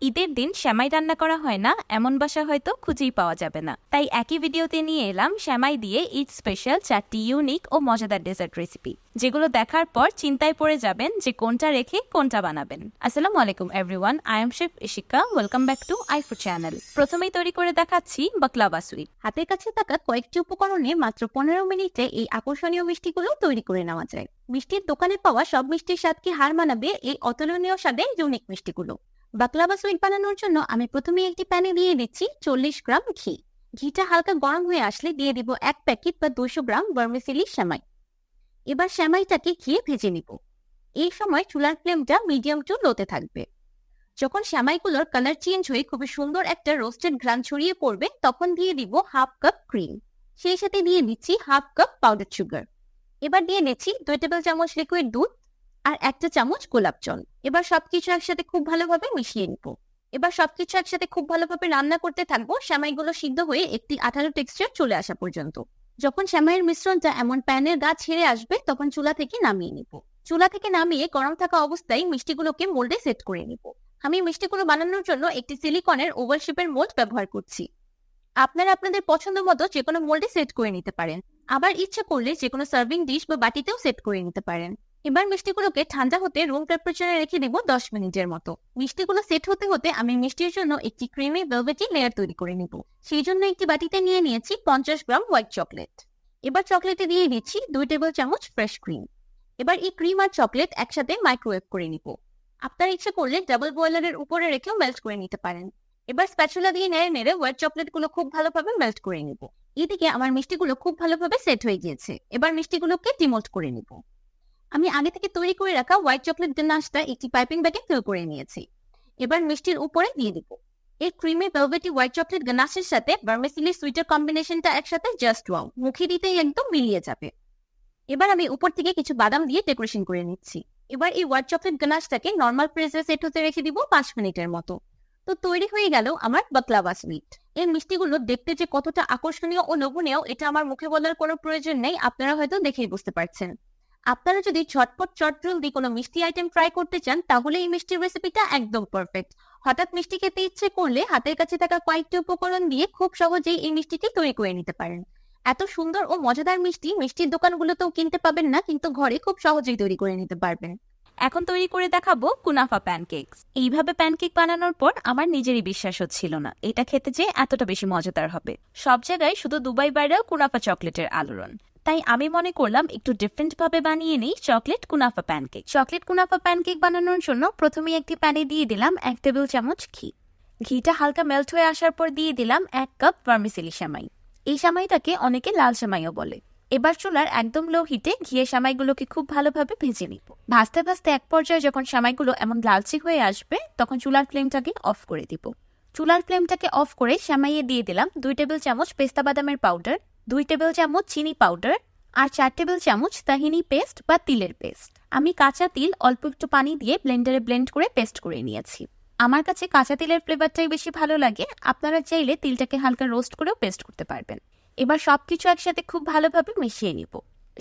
ঈদের দিন সেমাই রান্না করা হয় না এমন বাসা হয়তো খুঁজেই পাওয়া যাবে না। তাই একই ভিডিওতে নিয়ে এলাম সেমাই দিয়ে ঈদ স্পেশাল 4টি ইউনিক ও মজাদার ডেজার্ট রেসিপি, যেগুলো দেখার পর চিন্তায় পড়ে যাবেন যে কোনটা রেখে কোনটা বানাবেন। আসসালামু আলাইকুম everyone, I am chef Ishika. Welcome back to আইফুড channel. প্রথমেই তৈরি করে দেখাচ্ছি বাকলাওয়া সুইট। হাতের কাছে থাকা কয়েকটি উপকরণে মাত্র 15 মিনিটে এই আকর্ষণীয় মিষ্টিগুলো তৈরি করে নেওয়া যায়। মিষ্টির দোকানে পাওয়া সব মিষ্টির স্বাদকে হার মানাবে এই অতুলনীয় স্বাদের ইউনিক মিষ্টিগুলো। বাকলাওয়া সুইট বানানোর জন্য আমি প্রথমে একটি প্যানে দিয়ে দিচ্ছি 40 গ্রাম ঘি। ঘিটা হালকা গরম হয়ে আসলে দিয়ে দিব 1 প্যাকেট বা 200 গ্রাম ভার্মিসেলি সেমাই। এবার সেমাইটাকে ঘিয়ে ভেজে নিব। এই সময় চুলার ফ্লেমটা মিডিয়াম টু লোতে থাকবে। যখন সেমাইগুলোর কালার চেঞ্জ হয়ে খুবই সুন্দর একটা রোস্টেড ঘ্রাণ ছড়িয়ে পড়বে, তখন দিয়ে দিব হাফ কাপ ক্রিম। সেই সাথে দিয়ে দিচ্ছি হাফ কাপ পাউডার সুগার। এবার দিয়ে দিচ্ছি 2 টেবিল চামচ লিকুইড দুধ আর 1 চামচ গোলাপ জল। এবার সবকিছু একসাথে খুব ভালোভাবে মিশিয়ে নিব। এবার সবকিছু একসাথে খুব ভালোভাবে রান্না করতে থাকবো, সেমাইগুলো সিদ্ধ হয়ে একটি আঠালো টেক্সচার চলে আসা পর্যন্ত। যখন সেমাইয়ের মিশ্রণটা এমন প্যানের গা ছেড়ে আসবে, তখন চুলা থেকে নামিয়ে নিব। চুলা থেকে নামিয়ে গরম থাকা অবস্থায় মিষ্টিগুলোকে মোল্ডে সেট করে নিব। আমি মিষ্টিগুলো বানানোর জন্য একটি সিলিকনের ওভাল শেপের মোল্ড ব্যবহার করছি। আপনারা আপনাদের পছন্দ মতো যে কোনো মোল্ডে সেট করে নিতে পারেন। আবার ইচ্ছা করলে যে কোনো সার্ভিং ডিশ বা বাটিতেও সেট করে নিতে পারেন। এবার মিষ্টিগুলোকে ঠান্ডা হতে রুম টেম্পারেচারে রেখে দিব 10 মিনিটের মতো। মিষ্টিগুলো সেট হতে হতে আমি মিষ্টির জন্য একটি ক্রিমি ভেলভেটি লেয়ার তৈরি করে নিব। সেই জন্য একটি বাটিতে নিয়ে নিয়েছি 50 গ্রাম হোয়াইট চকলেট। এবার চকলেটে দিয়ে দিচ্ছি 2 টেবিল চামচ ফ্রেশ ক্রিম। এবার এই ক্রিম আর চকলেট একসাথে মাইক্রোওয়েভ করে নিব। আপনার ইচ্ছা করলে ডাবল বয়লারের উপরে রেখেও মেল্ট করে নিতে পারেন। এবার স্প্যাচুলা দিয়ে নেড়ে নেড়ে হোয়াইট চকলেট গুলো খুব ভালোভাবে মেল্ট করে নিব। এদিকে আমার মিষ্টিগুলো খুব ভালোভাবে সেট হয়ে গিয়েছে। এবার মিষ্টিগুলোকে ডিমোল্ড করে নিব। আমি আগে থেকে তৈরি করে রাখা হোয়াইট চকলেট গানাশটা একটি পাইপিং ব্যাগে ফিল করে নিয়েছি। এবার মিষ্টির উপরে দিয়ে দিব। এই ক্রিমি ভেলভেটি হোয়াইট চকলেট গানাশের সাথে ভার্মিসেলি সুইটের কম্বিনেশনটা একসাথে জাস্ট ওয়াও, মুখে দিতেই একদম মিলিয়ে যাবে। এবার আমি উপর থেকে কিছু বাদাম দিয়ে ডেকোরেশন করে নিচ্ছি। এবার এই হোয়াইট চকলেট গানাশটাকে নর্মাল প্রেসে সেট হতে রেখে দিব 5 মিনিটের মতো। তো তৈরি হয়ে গেল আমার বাকলাওয়া সুইট। এই মিষ্টিগুলো দেখতে যে কতটা আকর্ষণীয় ও লোভনীয়, এটা আমার মুখে বলার কোনো প্রয়োজন নেই, আপনারা হয়তো দেখেই বুঝতে পারছেন। আপনারা যদি ঝটপট চটজলদি কোনো মিষ্টি আইটেম ট্রাই করতে চান, তাহলে এই মিষ্টির রেসিপিটা একদম পারফেক্ট। হঠাৎ মিষ্টি খেতে ইচ্ছে করলে হাতের কাছে থাকা কয়েকটি উপকরণ দিয়ে খুব সহজেই এই মিষ্টিটি তৈরি করে নিতে পারেন। এত সুন্দর ও মজাদার মিষ্টি মিষ্টির দোকানগুলোতেও কিনতে পাবেন না, কিন্তু ঘরে খুব সহজেই তৈরি করে নিতে পারবেন। এখন তৈরি করে দেখাবো কুনাফা প্যানকেকস। এইভাবে প্যানকেক বানানোর পর আমার নিজেরই বিশ্বাস হচ্ছিল না এটা খেতে যে এতটা বেশি মজাদার হবে। সব জায়গায় শুধু দুবাই বাইরেও কুনাফা চকলেটের আলোড়ন, তাই আমি মনে করলাম একটু ডিফারেন্ট ভাবে বানিয়ে নিই চকলেট কুনাফা প্যানকেক। চকলেট কুনাফা প্যানকেক বানানোর জন্য প্রথমে একটি প্যানে দিয়ে দিলাম 1 টেবিল চামচ ঘি। ঘিটা হালকা মেল্ট হয়ে আসার পর দিয়ে দিলাম 1 কাপ ভার্মিসেলি সেমাই। এই সেমাইটাকে অনেকে লাল সেমাইও বলে। এবার চুলার একদম লো হিটে ঘিয়ে সেমাইগুলোকে খুব ভালোভাবে ভেজে নিব। ভাজতে ভাজতে এক পর্যায়ে যখন সেমাইগুলো এমন লালচে হয়ে আসবে, তখন চুলার ফ্লেমটাকে অফ করে দিব। চুলার ফ্লেমটাকে অফ করে সেমাইয়ে দিয়ে দিলাম 2 টেবিল চামচ পেস্তা বাদামের পাউডার, 2 টেবিল চামচ চিনি পাউডার আর 4 টেবিল চামচ তাহিনি পেস্ট বা তিলের পেস্ট। আমি কাঁচা তিল অল্প একটু পানি দিয়ে ব্লেন্ডারে ব্লেন্ড করে পেস্ট করে নিয়েছি। আমার কাছে কাঁচা তিলের ফ্লেভারটাই বেশি ভালো লাগে, আপনারা চাইলে তিলটাকে হালকা রোস্ট করেও পেস্ট করতে পারবেন। এবার সবকিছু একসাথে খুব ভালোভাবে মিশিয়ে নিব।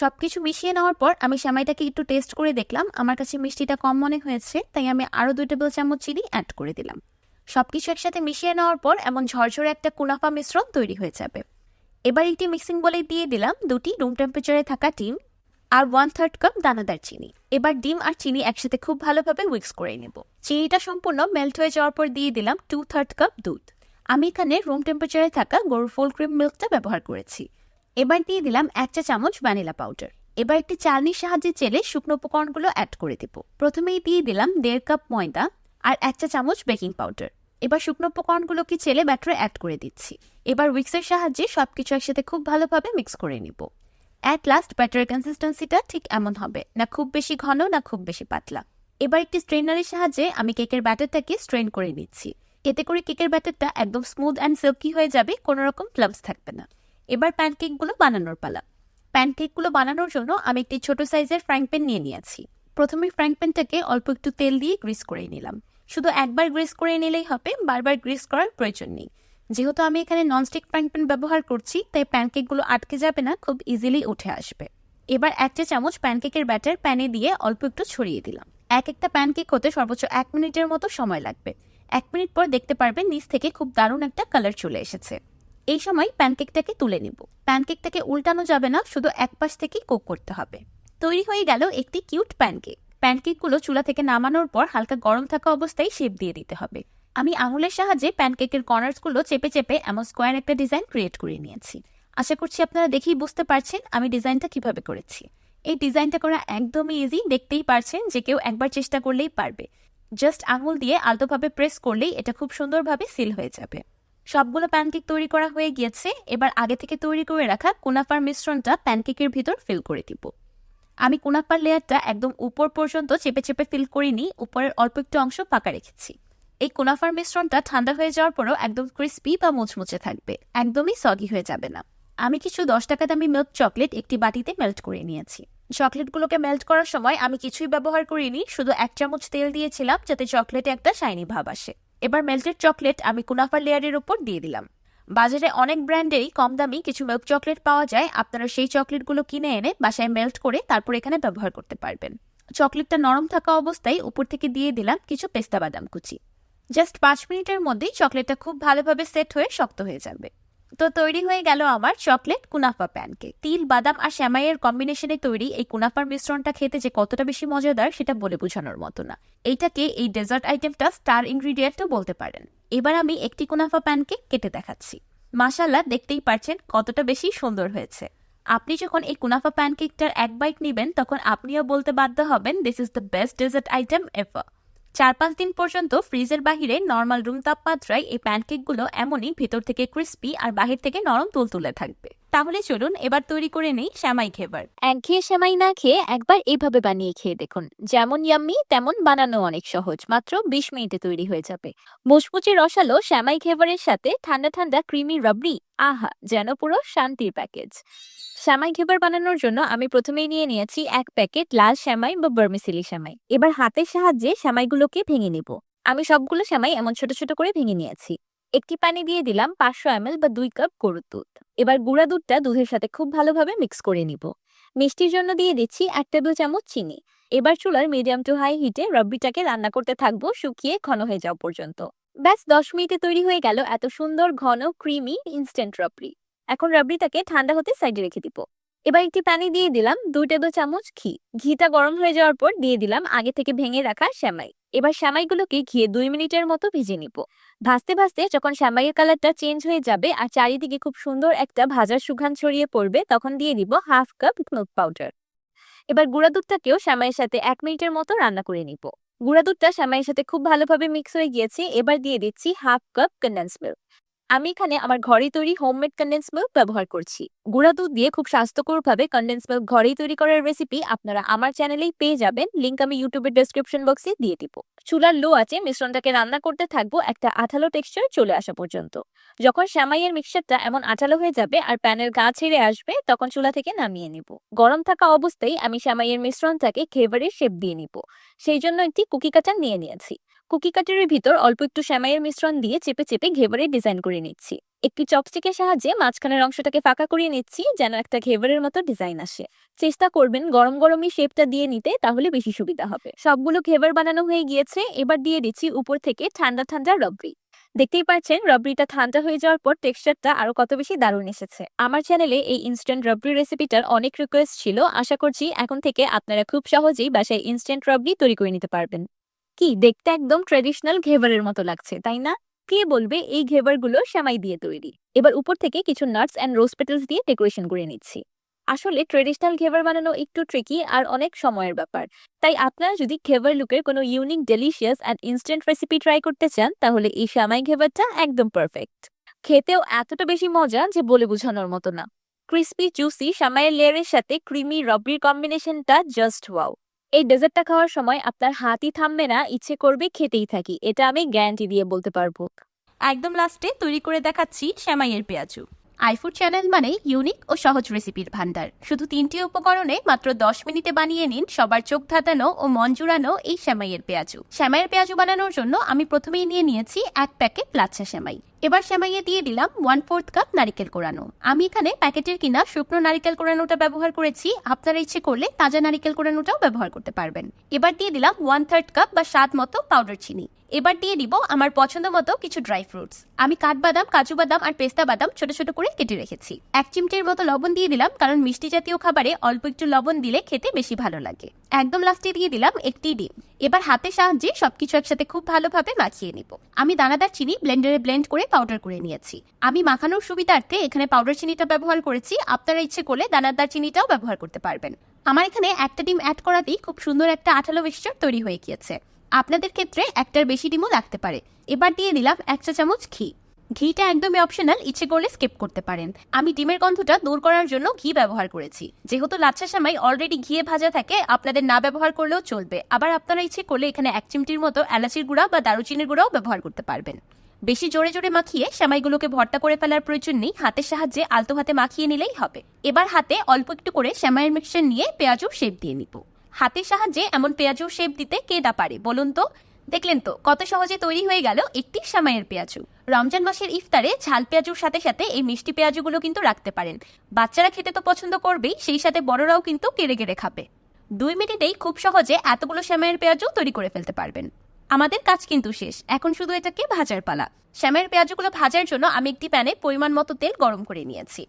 সবকিছু মিশিয়ে নেওয়ার পর আমি সেমাইটাকে একটু টেস্ট করে দেখলাম, আমার কাছে মিষ্টিটা কম মনে হয়েছে, তাই আমি আরো 2 টেবিল চামচ চিনি অ্যাড করে দিলাম। সবকিছু একসাথে মিশিয়ে নেওয়ার পর এমন ঝরঝরে একটা কুনাফা মিশ্রণ তৈরি হয়ে যাবে। এবার একটি মিক্সিং বলে দিয়ে দিলাম 2টি রুম টেম্পারেচারে থাকা ডিম আর 1/3 কাপ দানাদার চিনি। এবার ডিম আর চিনি একসাথে খুব ভালোভাবে মিক্স করে নেব। চিনিটা সম্পূর্ণ মেল্ট হয়ে যাওয়ার পর দিয়ে দিলাম 2/3 কাপ দুধ। আমি এখানে রুম টেম্পারেচারে থাকা গরুর ফুল ক্রিম মিল্কটা ব্যবহার করেছি। এবার দিয়ে দিলাম 1 চা চামচ ভ্যানিলা পাউডার। এবার একটি চালনির সাহায্যে চেলে শুকনো উপকরণগুলো অ্যাড করে দেব। প্রথমেই দিয়ে দিলাম 1.5 কাপ ময়দা আর 1 চা চামচ বেকিং পাউডার। এবার শুকনো উপকরণগুলোকে চেলে ব্যাটারে অ্যাড করে দিচ্ছি। এবার উইক্সের সাহায্যে সবকিছু একসাথে খুব ভালোভাবে মিক্স করে নিব। অ্যাট লাস্ট ব্যাটারের কনসিস্টেন্সিটা ঠিক এমন হবে, না খুব বেশি ঘন না খুব বেশি পাতলা। এবার একটি স্ট্রেনারের সাহায্যে আমি কেকের ব্যাটারটাকে স্ট্রেন করে নিচ্ছি। এতে করে কেকের ব্যাটারটা একদম স্মুথ অ্যান্ড সিল্কি হয়ে যাবে, কোনো রকম ক্লাম্পস থাকবে না। এবার প্যানকেকগুলো বানানোর পালা। প্যানকেকগুলো বানানোর জন্য আমি একটি ছোট সাইজের ফ্রাইং প্যান নিয়ে নিয়েছি। প্রথমে ফ্রাইং প্যানটাকে অল্প একটু তেল দিয়ে গ্রিস করে নিলাম। শুধু একবার গ্রিস করে নিলেই হবে, বারবার গ্রিস করার প্রয়োজন নেই। যেহেতু আমি এখানে ননস্টিক ফ্রাইং প্যান ব্যবহার করছি, তাই প্যানকেকগুলো আটকে যাবে না, খুব ইজিলি উঠে আসবে। এবার 1 চা চামচ প্যানকেকের ব্যাটার প্যানে দিয়ে অল্প একটু ছড়িয়ে দিলাম। একটা প্যানকেক হতে সর্বোচ্চ 1 মিনিটের মতো সময় লাগবে। 1 মিনিট পর দেখতে পারবেন নিচ থেকে খুব দারুণ একটা কালার চলে এসেছে। এই সময় প্যানকেকটাকে তুলে নিব। প্যানকেকটাকে উল্টানো যাবে না, শুধু এক পাশ থেকেই কুক করতে হবে। তৈরি হয়ে গেল একটি কিউট প্যানকেক। প্যানকেকগুলো চুলা থেকে নামানোর পর হালকা গরম থাকা অবস্থায় শেপ দিয়ে দিতে হবে। আমি আঙুলের সাহায্যে প্যানকেকের কর্নারসগুলো চেপে চেপে এমন স্কোয়ার একটা ডিজাইন ক্রিয়েট করে নিয়েছি। আশা করছি আপনারা দেখেই বুঝতে পারছেন আমি ডিজাইনটা কিভাবে করেছি। এই ডিজাইনটা করা একদমই ইজি, দেখতেই পারছেন যে কেউ একবার চেষ্টা করলেই পারবে। জাস্ট আঙুল দিয়ে আলতোভাবে প্রেস করলেই এটা খুব সুন্দরভাবে সিল হয়ে যাবে। সবগুলো প্যানকেক তৈরি করা হয়ে গিয়েছে। এবার আগে থেকে তৈরি করে রাখা কুনাফার মিশ্রণটা প্যানকেকের ভিতর ফিল করে দিব। আমি কুনাফার লেয়ারটা একদম উপর পর্যন্ত চেপে চেপে ফিল করিনি, উপরের অল্প একটু অংশ ফাঁকা রেখেছি। এই কুনাফার মিশ্রণটা ঠান্ডা হয়ে যাওয়ার পরও একদম ক্রিস্পি বা মুচমুচে থাকবে, একদমই সগি হয়ে যাবে না। আমি কিছু 10 টাকা দামি মিল্ক চকলেট একটি বাটিতে মেল্ট করে নিয়েছি। চকলেটগুলোকে মেল্ট করার সময় আমি কিছুই ব্যবহার করিনি, শুধু 1 চামচ তেল দিয়েছিলাম যাতে চকলেটে একটা শাইনি ভাব আসে। এবার মেল্টেড চকলেট আমি কুনাফার লেয়ারের উপর দিয়ে দিলাম। বাজারে অনেক ব্র্যান্ডেরই কম দামি কিছু মিল্ক চকলেট পাওয়া যায়, আপনারা সেই চকলেটগুলো কিনে এনে বাসায় মেল্ট করে তারপর এখানে ব্যবহার করতে পারবেন। চকলেটটা নরম থাকা অবস্থায় উপর থেকে দিয়ে দিলাম কিছু পেস্তা বাদাম কুচি। জাস্ট 5 মিনিটের মধ্যেই চকলেটটা খুব ভালোভাবে সেট হয়ে শক্ত হয়ে যাবে। তো তৈরি হয়ে গেল আমার চকলেট কুনাফা প্যানকেক। তিল, বাদাম আর সেমাইয়ের কম্বিনেশনে তৈরি এই কুনাফার মিশ্রণটা খেতে যে কতটা বেশি মজাদার সেটা বলে বোঝানোর মতো না। এইটাকে এই ডেজার্ট আইটেমটা স্টার ইনগ্রিডিয়েন্টও বলতে পারেন। এবার আমি একটি কুনাফা প্যানকেক কেটে দেখাচ্ছি। মাশাআল্লাহ, দেখতেই পারছেন কতটা বেশি সুন্দর হয়েছে। আপনি যখন এই কুনাফা প্যানকেকটার এক বাইট নেবেন তখন আপনিও বলতে বাধ্য হবেন this is the best dessert item ever. 4-5 দিন পর্যন্ত ফ্রিজের বাহিরে নর্মাল রুম তাপমাত্রায় এই প্যানকেকগুলো এমনই ভিতর থেকে ক্রিস্পি আর বাহির থেকে নরম তুলতুলে থাকবে। তাহলে চলুন এবার তৈরি করে নেই সেমাই ঘেবার। একঘেয়ে সেমাই না খেয়ে একবার এইভাবে বানিয়ে খেয়ে দেখুন। যেমন ইয়াম্মি তেমন বানানো অনেক সহজ, মাত্র 20 মিনিটে তৈরি হয়ে যাবে। মুচমুচে রসালো সেমাই ঘেবারের সাথে ঠান্ডা ঠান্ডা ক্রিমি রাবড়ি, আহা যেন পুরো শান্তির প্যাকেজ। সেমাই ঘেবার বানানোর জন্য আমি প্রথমেই নিয়ে নিয়েছি 1 প্যাকেট লাল সেমাই বা বার্মিসেলি সেমাই। এবার হাতের সাহায্যে সেমাইগুলোকে ভেঙে নিব। আমি সবগুলো সেমাই এমন ছোট ছোট করে ভেঙে নিয়েছি। একটি পানি দিয়ে দিলাম 500 ml বা 2 কাপ গরুর দুধ। এবার গুঁড়া দুধটা দুধের সাথে খুব ভালোভাবে মিক্স করে নিব। মিষ্টির জন্য দিয়ে দিচ্ছি 1 টেবিল চামচ চিনি। এবার চুলার মিডিয়াম টু হাই হিটে রাবড়িটাকে রান্না করতে থাকবো শুকিয়ে ঘন হয়ে যাওয়া পর্যন্ত। ব্যাস 10 মিনিটে তৈরি হয়ে গেল এত সুন্দর ঘন ক্রিমি ইনস্ট্যান্ট রাবড়ি। এখন রাবড়িটাকে ঠান্ডা হতে সাইডে রেখে দিব। এবার একটি প্যানে দিয়ে দিলাম 2 টেবিল চামচ ঘি। ঘিটা গরম হয়ে যাওয়ার পর দিয়ে দিলাম আগে থেকে ভেঙে রাখা সেমাই। এবার সেমাইগুলোকে ঘিয়ে 2 মিনিটের মতো ভেজে নিব। ভাজতে ভাজতে যখন সেমাইয়ের কালারটা চেঞ্জ হয়ে যাবে আর চারিদিকে খুব সুন্দর একটা ভাজার সুঘ্রাণ ছড়িয়ে পড়বে তখন দিয়ে দিব 1/2 কাপ মিল্ক পাউডার। এবার গুঁড়া দুধটাকেও সেমাইয়ের সাথে 1 মিনিটের মতো রান্না করে নিব। গুঁড়া দুধটা সেমাইয়ের সাথে খুব ভালোভাবে মিক্স হয়ে গিয়েছে। এবার দিয়ে দিচ্ছি 1/2 কাপ কনডেন্স মিল্ক। আমি এখানে আমার ঘরে তৈরি হোমমেড কনডেন্স মিল্ক ব্যবহার করছি। গুঁড়া দুধ দিয়ে খুব স্বাস্থ্যকরভাবে কনডেন্স মিল্ক ঘরেই তৈরি করার রেসিপি আপনারা আমার চ্যানেলেই পেয়ে যাবেন, লিংক আমি ইউটিউবের ডেসক্রিপশন বক্সে দিয়ে দিব। চুলার লো আছে মিশ্রণটাকে রান্না করতে থাকবো একটা আঠালো টেক্সচার চলে আসা পর্যন্ত। যখন সেমাইয়ের মিক্সচারটা এমন আঠালো হয়ে যাবে আর প্যানের গা ছেড়ে আসবে তখন চুলা থেকে নামিয়ে নিব। গরম থাকা অবস্থায় আমি সেমাইয়ের মিশ্রণটাকে ঘেভারের শেপ দিয়ে নিব। সেই জন্য একটি কুকি কাটার নিয়ে নিয়েছি। কুকি কাটারের ভিতর অল্প একটু সেমাইয়ের মিশ্রণ দিয়ে চেপে চেপে ঘেভারের ডিজাইন করে নিচ্ছি। একটি চপস্টিকের সাহায্যে মাঝখানের অংশটাকে ফাঁকা করিয়ে নিচ্ছি যেন একটা ঘেভারের মতো ডিজাইন আসে। চেষ্টা করবেন গরম গরমই শেপটা দিয়ে নিতে, তাহলে বেশি সুবিধা হবে। সবগুলো ঘেভার বানানো হয়ে গিয়েছে। এবার দিয়ে দিচ্ছি উপর থেকে ঠান্ডা ঠান্ডা রাবড়ি। দেখতেই পাচ্ছেন রাবড়িটা ঠান্ডা হয়ে যাওয়ার পর টেক্সচারটা আরো কত বেশি দারুণ এসেছে। আমার চ্যানেলে এই ইনস্ট্যান্ট রাবড়ি রেসিপিটার অনেক রিকোয়েস্ট ছিল। আশা করছি এখন থেকে আপনারা খুব সহজেই বাসায় ইনস্ট্যান্ট রাবড়ি তৈরি করে নিতে পারবেন। কি দেখতে একদম ট্রেডিশনাল ঘেভারের মতো লাগছে, তাই না? কে বলবে এই ঘেভারগুলো সেমাই দিয়ে তৈরি। এবার উপর থেকে কিছু নাটস এন্ড রোজ পেটালস দিয়ে ডেকোরেশন করে নিচ্ছি। আসলে ট্রেডিশনাল ঘেভার বানানো একটু ট্রিকি আর অনেক সময়ের ব্যাপার। তাই আপনারা যদি ঘেভার লুকের কোনো unique, delicious and instant recipe try করতে চান তাহলে এই সেমাই ঘেভারটা একদম পারফেক্ট। খেতেও এতটা বেশি মজা যে বলে বোঝানোর মতো না। ক্রিস্পি জুসি সেমাইয়ের লেয়ারের সাথে ক্রিমি রাবড়ির কম্বিনেশনটা জাস্ট ওয়াও। এই ডেজার্টটা খাওয়ার সময় আপনার হাতই থামবে না, ইচ্ছে করবে খেতেই থাকি, এটা আমি গ্যারান্টি দিয়ে বলতে পারবো। একদম লাস্টে তৈরি করে দেখাচ্ছি সেমাইয়ের পেঁয়াজু। আইফুড চ্যানেল মানে ইউনিক ও সহজ রেসিপির ভান্ডার। শুধু 3টি উপকরণে মাত্র 10 মিনিটে বানিয়ে নিন সবার চোখ ধাঁধানো ও মন জুড়ানো এই সেমাইয়ের পেঁয়াজু। সেমাইয়ের পেঁয়াজু বানানোর জন্য আমি প্রথমেই নিয়ে নিয়েছি 1 প্যাকেট লাচ্ছা সেমাই। এবার সেমাইয়ে দিয়ে দিলাম 1/4 কাপ নারকেল কোরানো। আমি এখানে প্যাকেটের কিনা শুকনো নারকেল কোরানোটা ব্যবহার করেছি, আপনারা ইচ্ছে করলে তাজা নারকেল কোরানোটাও ব্যবহার করতে পারবেন। এবার দিয়ে দিলাম 1/3 কাপ বা স্বাদ মতো পাউডার চিনি। এবার দিয়ে দিব আমার পছন্দ মতো কিছু ড্রাই ফ্রুটস। আমি কাঠবাদাম, কাজু বাদাম আর পেস্তা বাদাম ছোট ছোট করে কেটে রেখেছি। 1 চিমটির মতো লবণ দিয়ে দিলাম, কারণ মিষ্টি জাতীয় খাবারে অল্প একটু লবণ দিলে খেতে বেশি ভালো লাগে। একদম লাস্টে দিয়ে দিলাম একটি ডিম। এবার হাতের সাহায্যে সবকিছু একসাথে খুব ভালোভাবে মাখিয়ে নিব। আমি দানাদার চিনি ব্লেন্ডারে ব্লেন্ড করে পাউডার করে নিয়েছি। আমি মাখানোর সুবিধার্থে এখানে পাউডার চিনিটা ব্যবহার করেছি, আপনারা ইচ্ছে করলে দানাদার চিনিটাও ব্যবহার করতে পারবেন। আমার এখানে একটা ডিম অ্যাড করাতেই খুব সুন্দর একটা আঠালো মিক্সচার তৈরি হয়ে গিয়েছে। আপনাদের ক্ষেত্রে একটার বেশি ডিমও লাগতে পারে। এবার দিয়ে দিলাম 1 চা চামচ ঘি। ঘিটা একদমই অপশনাল, ইচ্ছে করলে স্কিপ করতে পারেন। আমি ডিমের গন্ধটা দূর করার জন্য ঘি ব্যবহার করেছি। যেহেতু লাচ্ছা সেমাই অলরেডি ঘিয়ে ভাজা থাকে, আপনাদের না ব্যবহার করলেও চলবে। আবার আপনারা ইচ্ছে করলে এখানে 1 চিমটির মতো এলাচির গুঁড়া বা দারুচিনির গুঁড়াও ব্যবহার করতে পারবেন। বেশি জোরে জোরে মাখিয়ে সেমাইগুলোকে ভর্তা করে ফেলার প্রয়োজন নেই, হাতের সাহায্যে আলতো হাতে মাখিয়ে নিলেই হবে। এবার হাতে অল্প একটু করে সেমাইয়ের মিক্সচার নিয়ে পেঁয়াজুর শেপ দিয়ে নিব। হাতের সাহায্যে এমন পেঁয়াজুর শেপ দিতে কে না পারে বলুন তো? দেখলেন তো কত সহজে তৈরি হয়ে গেল একটি সেমাইয়ের পেঁয়াজু। রমজান মাসের ইফতারে ঝাল পেঁয়াজুর সাথে সাথে এই মিষ্টি পেঁয়াজুগুলো কিন্তু রাখতে পারেন। বাচ্চারা খেতে তো পছন্দ করবেই, সেই সাথে বড়রাও কিন্তু কেড়ে কেড়ে খাবে। 2 মিনিটেই খুব সহজে এতগুলো সেমাইয়ের পেঁয়াজু তৈরি করে ফেলতে পারবেন। আমাদের কাজ কিন্তু শেষ, এখন শুধু এটাকে ভাজার পালা। সেমাইয়ের পেঁয়াজুগুলো ভাজার জন্য আমি একটি প্যানে পরিমাণ মতো তেল গরম করে নিয়েছি।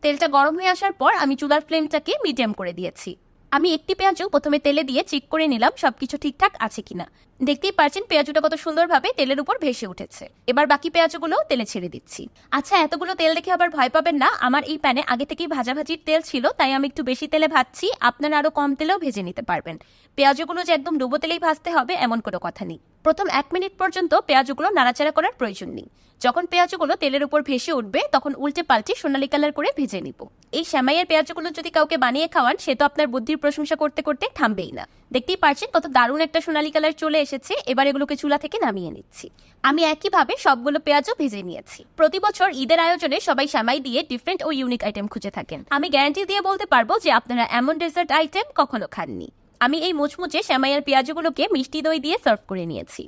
তেলটা গরম হয়ে আসার পর আমি চুলার ফ্লেমটাকে মিডিয়াম করে দিয়েছি। আমি একটি পেঁয়াজু প্রথমে তেলে দিয়ে চেক করে নিলাম সবকিছু ঠিকঠাক আছে কিনা। দেখতেই পারছেন পেঁয়াজুটা কত সুন্দরভাবে তেলের উপর ভেসে উঠেছে। এবার বাকি পেঁয়াজুগুলো তেলে ছেড়ে দিচ্ছি। আচ্ছা, এতগুলো তেল দেখে আবার ভয় পাবেন না, আমার এই প্যানে আগে থেকেই ভাজাভাজির তেল ছিল, তাই আমি একটু বেশি তেলে ভাজছি। আপনারা আরো কম তেলেও ভেজে নিতে পারবেন। পেঁয়াজুগুলো যে একদম ডুবো তেলেই ভাজতে হবে এমন কোনো কথা নেই। প্রথম 1 মিনিট পর্যন্ত পেঁয়াজুগুলো নাড়াচাড়া করার প্রয়োজন নেই। যখন পেঁয়াজগুলো তেলের উপর ভেসে উঠবে তখন উল্টে পাল্টে সোনালী কালার করে ভেজে নিব। এই সেমাইয়ের পেঁয়াজগুলো যদি কাউকে বানিয়ে খাওয়ান, সে তো আপনার বুদ্ধির প্রশংসা করতে করতে থামবেই না। দেখতেই পারছেন কত দারুণ একটা সোনালী কালার চলে এসেছে। এবার এগুলোকে চুলা থেকে নামিয়ে নিচ্ছি। আমি একইভাবে সবগুলো পেঁয়াজও ভেজে নিয়েছি। প্রতি বছর ঈদের আয়োজনে সবাই সেমাই দিয়ে ডিফারেন্ট ও ইউনিক আইটেম খুঁজে থাকেন। আমি গ্যারান্টি দিয়ে বলতে পারবো যে আপনারা এমন ডেজার্ট আইটেম কখনো খাননি। আমি এই মুচমুচে সেমাইয়ের পেঁয়াজগুলোকে মিষ্টি দই দিয়ে সার্ভ করে নিয়েছি।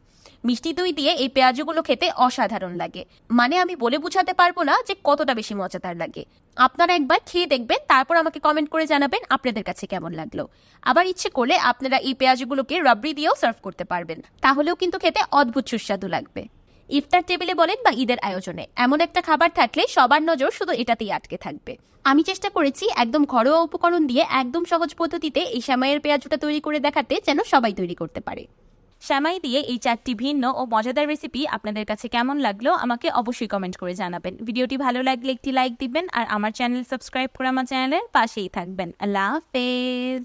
মিষ্টি দই দিয়ে এই পেঁয়াজগুলো খেতে অসাধারণ লাগে, মানে আমি বলে বোঝাতে পারবো না যে কতটা বেশি মজাদার লাগে। আপনারা একবার খেয়ে দেখবেন, তারপর আমাকে কমেন্ট করে জানাবেন আপনাদের কাছে কেমন লাগলো। আবার ইচ্ছে করলে আপনারা এই পেঁয়াজগুলোকে রাবড়ি দিয়েও সার্ভ করতে পারবেন, তাহলেও কিন্তু খেতে অদ্ভুত সুস্বাদু লাগবে। ইফতার টেবিলে বলেন বা ঈদের আয়োজনে এমন একটা খাবার থাকলে সবার নজর শুধু এটাতেই আটকে থাকবে। আমি চেষ্টা করেছি একদম ঘরোয়া উপকরণ দিয়ে একদম সহজ পদ্ধতিতে এই সেমাইয়ের পেঁয়াজুটা তৈরি করে দেখাতে, যেন সবাই তৈরি করতে পারে। সেমাই দিয়ে এই 4টি ভিন্ন ও মজাদার রেসিপি আপনাদের কাছে কেমন লাগলো আমাকে অবশ্যই কমেন্ট করে জানাবেন। ভিডিওটি ভালো লাগলে একটি লাইক দিবেন আর আমার চ্যানেল সাবস্ক্রাইব করে আমার চ্যানেলের পাশেই থাকবেন। আল্লাহ হাফেজ।